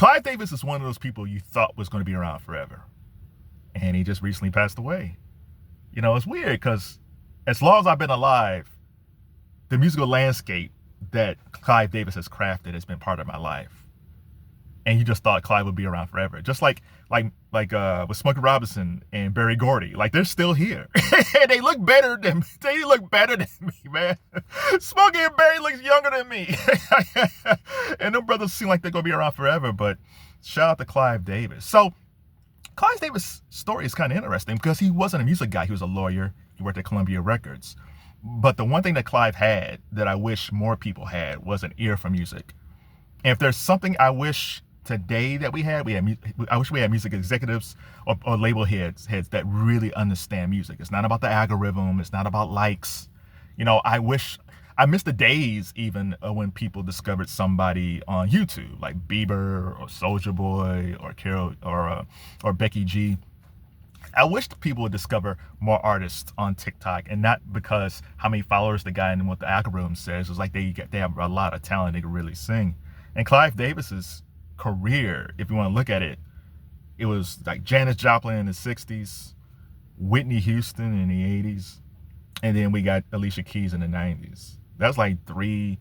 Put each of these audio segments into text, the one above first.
Clive Davis is one of those people you thought was going to be around forever. And he just recently passed away. You know, it's weird because as long as I've been alive, the musical landscape that Clive Davis has crafted has been part of my life. And you just thought Clive would be around forever. Just like with Smokey Robinson and Berry Gordy. Like, they're still here. And they look better than me, man. Smokey and Berry looks younger than me. And them brothers seem like they're going to be around forever. But shout out to Clive Davis. So Clive Davis' story is kind of interesting because he wasn't a music guy. He was a lawyer. He worked at Columbia Records. But the one thing that Clive had that I wish more people had was an ear for music. And if there's something I wish today that I wish we had music executives or label heads that really understand music. It's not about the algorithm. It's not about likes. You know, I miss the days even when people discovered somebody on YouTube like Bieber or Soulja Boy or Carol or Becky G. I wish people would discover more artists on TikTok, and not because how many followers they got and what the algorithm says. It's like they have a lot of talent. They can really sing. And Clive Davis's career, if you want to look at it, it was like Janis Joplin in the 60s, Whitney Houston in the 80s, and then we got Alicia Keys in the 90s. That's like three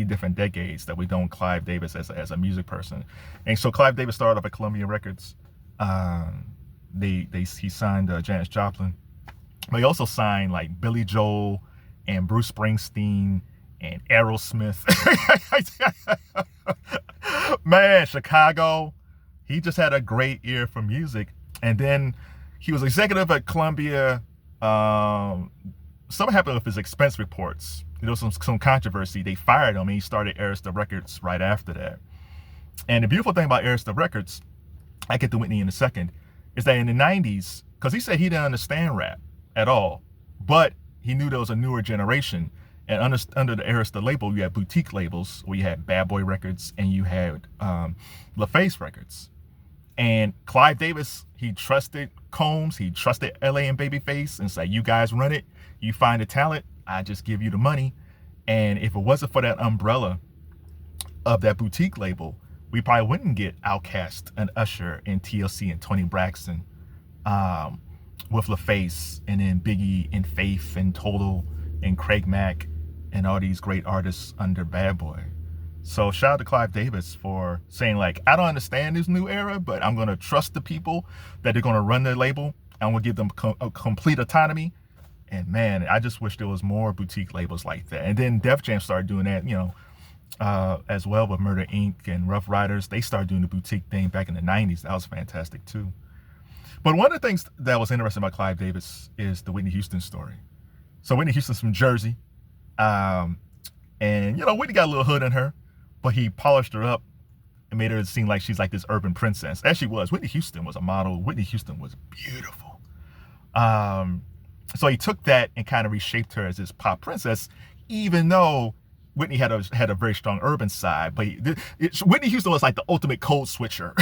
different decades that we've known Clive Davis as a music person. And so Clive Davis started off at Columbia Records. He signed Janis Joplin, but he also signed like Billy Joel and Bruce Springsteen and Aerosmith. Man, Chicago. He just had a great ear for music. And then he was executive at Columbia. Something happened with his expense reports. There was some controversy. They fired him and he started Arista Records right after that. And the beautiful thing about Arista Records, I get to Whitney in a second, is that in the 90s, because he said he didn't understand rap at all, but he knew there was a newer generation. And under the Arista label, you had boutique labels where you had Bad Boy Records and you had LaFace Records. And Clive Davis, he trusted Combs, he trusted LA and Babyface, and said, you guys run it, you find the talent, I just give you the money. And if it wasn't for that umbrella of that boutique label, we probably wouldn't get Outkast and Usher and TLC and Toni Braxton with LaFace, and then Biggie and Faith and Total and Craig Mack and all these great artists under Bad Boy. So shout out to Clive Davis for saying, like, I don't understand this new era, but I'm going to trust the people that they're going to run their label. I'm going to give them complete autonomy. And man, I just wish there was more boutique labels like that. And then Def Jam started doing that, as well with Murder Inc. and Rough Riders. They started doing the boutique thing back in the 90s. That was fantastic too. But one of the things that was interesting about Clive Davis is the Whitney Houston story. So Whitney Houston's from Jersey. And, Whitney got a little hood in her, but he polished her up and made her seem like she's like this urban princess. As she was. Whitney Houston was a model. Whitney Houston was beautiful. So he took that and kind of reshaped her as this pop princess, even though Whitney had a very strong urban side. But Whitney Houston was like the ultimate code switcher.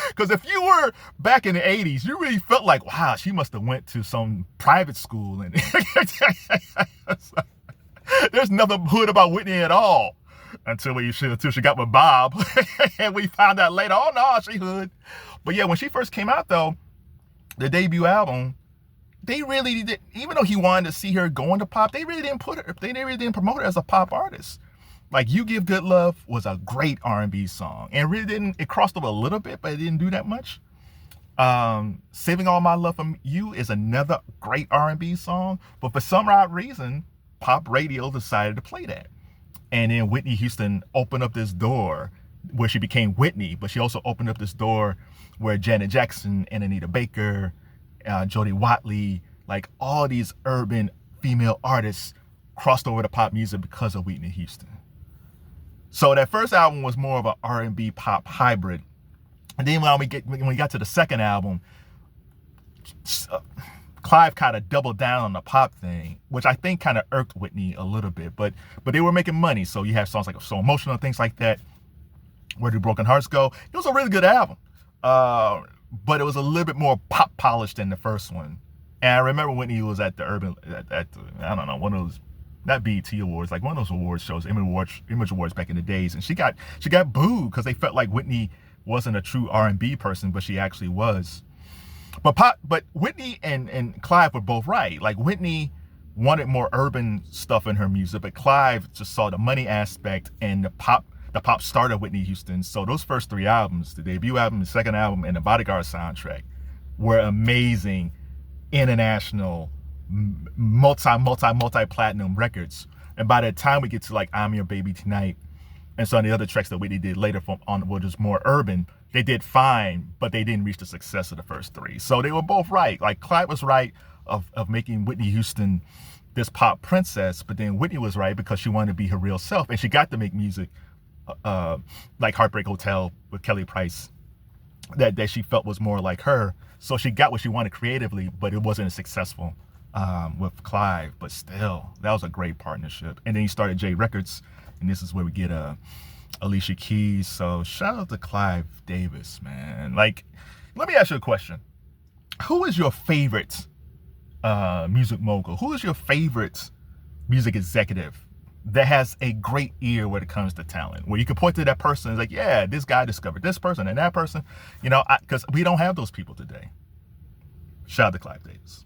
Because if you were back in the 80s, you really felt like, wow, she must have went to some private school. And there's nothing hood about Whitney at all until she got with Bob. And we found out later, oh no, she hood. But yeah, when she first came out though, the debut album, they really did, even though he wanted to see her go into pop, they really didn't promote her as a pop artist. Like You Give Good Love was a great R&B song, and it crossed over a little bit, but it didn't do that much. Saving All My Love From You is another great R&B song, but for some odd reason, pop radio decided to play that. And then Whitney Houston opened up this door where she became Whitney, but she also opened up this door where Janet Jackson and Anita Baker, Jodie Watley, like all these urban female artists crossed over to pop music because of Whitney Houston. So that first album was more of an R&B pop hybrid. And then when we got to the second album, Clive kind of doubled down on the pop thing, which I think kind of irked Whitney a little bit, but they were making money. So you have songs like So Emotional, things like that. Where Do Broken Hearts Go? It was a really good album. But it was a little bit more pop polished than the first one. And I remember Whitney was at the I don't know, one of those not BET Awards, like one of those awards shows, Image Awards back in the days, and she got booed because they felt like Whitney wasn't a true R&B person, but she actually was. But Whitney and Clive were both right. Like Whitney wanted more urban stuff in her music, but Clive just saw the money aspect and the pop star of Whitney Houston. So those first 3 albums, the debut album, the second album, and the Bodyguard soundtrack, were amazing international multi-platinum records. And by the time we get to like I'm Your Baby Tonight and some of the other tracks that Whitney did later on, which was more urban, they did fine, but they didn't reach the success of the first 3. So they were both right. Like Clive was right of making Whitney Houston this pop princess, but then Whitney was right because she wanted to be her real self, and she got to make music like Heartbreak Hotel with Kelly Price that she felt was more like her. So she got what she wanted creatively, but it wasn't as successful with Clive. But still, that was a great partnership. And then he started J Records, and this is where we get Alicia Keys. So shout out to Clive Davis, man. Like, let me ask you a question. Who is your favorite music mogul? Who is your favorite music executive that has a great ear when it comes to talent, where you can point to that person and like, yeah, this guy discovered this person and that person, because we don't have those people today. Shout out to Clive Davis.